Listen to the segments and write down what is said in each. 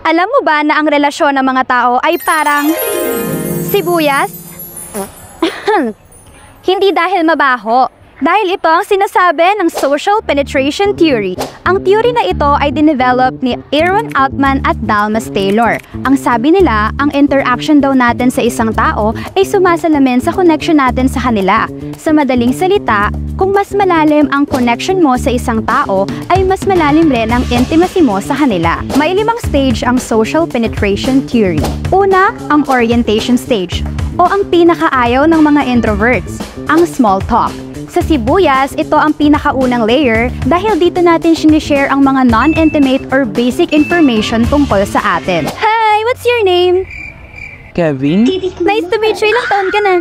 Alam mo ba na ang relasyon ng mga tao ay parang sibuyas? Hindi dahil mabaho. Dahil ito ang sinasabi ng social penetration theory. Ang theory na ito ay dinevelop ni Erwin Altman at Dalmas Taylor. Ang sabi nila, ang interaction daw natin sa isang tao ay sumasalamin sa connection natin sa kanila. Sa madaling salita, kung mas malalim ang connection mo sa isang tao, ay mas malalim rin ang intimacy mo sa kanila. May 5 stage ang social penetration theory. Una, ang orientation stage, o ang pinakaayaw ng mga introverts, ang small talk. Sa sibuyas, ito ang pinakaunang layer dahil dito natin sinishare ang mga non-intimate or basic information tungkol sa atin. Hi! What's your name? Kevin? Nice to meet you. Ilang taon ka na?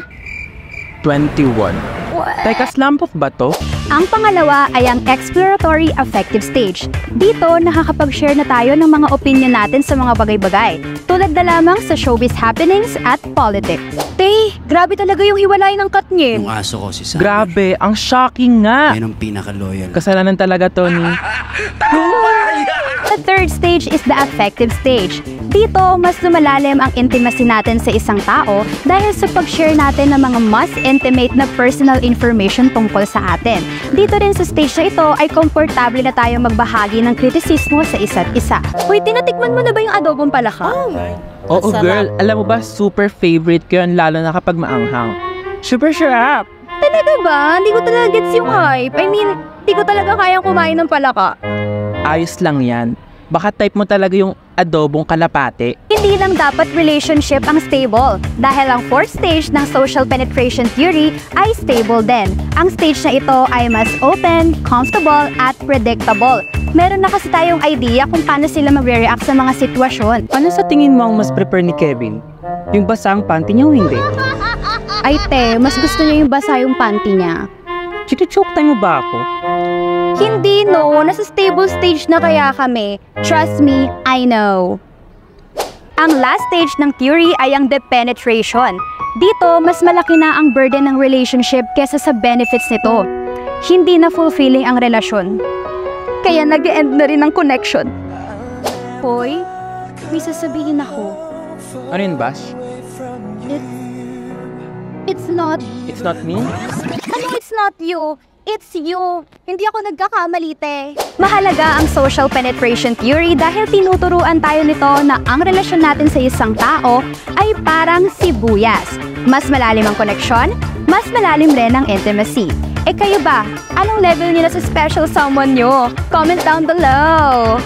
21. Teka, slump off ba to? Ang pangalawa ay ang exploratory affective stage. Dito, nakakapag-share na tayo ng mga opinion natin sa mga bagay-bagay, tulad na lamang sa showbiz happenings at politics. Tay, grabe talaga yung hiwalay ng Katniel. Yung aso ko si Sam. Grabe, ang shocking nga. Yan ang pinaka-loyal. Kasalanan talaga to ni... The third stage is the affective stage. Dito, mas lumalalim ang intimacy natin sa isang tao dahil sa pag-share natin ng mga mas intimate na personal information tungkol sa atin. Dito rin sa stage na ito ay komportable na tayo magbahagi ng kritisismo sa isa't isa. Hoy, tinatikman mo na ba yung adobong palaka? Oo girl, alam mo ba, super favorite ko yun lalo na kapag maanghang. Super sarap! Talaga ba? Hindi ko talaga gets yung hype. I mean, hindi ko talaga kayang kumain ng palaka. Ayos lang yan. Baka type mo talaga yung adobong kalapate. Hindi lang dapat relationship ang stable dahil ang fourth stage ng social penetration theory ay stable din. Ang stage na ito ay mas open, comfortable, at predictable. Meron na kasi tayong idea kung paano sila mag-react sa mga sitwasyon. Ano sa tingin mo ang mas prefer ni Kevin? Yung basa ang panty niya o hindi? Ay te, mas gusto niya yung basa yung panty niya. Chiki-choke time mo ba ako? Hindi no, nasa stable stage na kaya kami. Trust me, I know. Ang last stage ng theory ay ang depenetration. Dito, mas malaki na ang burden ng relationship kesa sa benefits nito. Hindi na fulfilling ang relasyon. Kaya nag-end na rin ang connection. Hoy, may sasabihin ako. Ano yun, Bash? It's not... It's not me? Ano it's not you? It's you. Hindi ako nagkakamali, te. Mahalaga ang social penetration theory dahil tinuturuan tayo nito na ang relasyon natin sa isang tao ay parang sibuyas. Mas malalim ang koneksyon, mas malalim rin ang intimacy. Eh kayo ba? Anong level niyo na sa special someone nyo? Comment down below!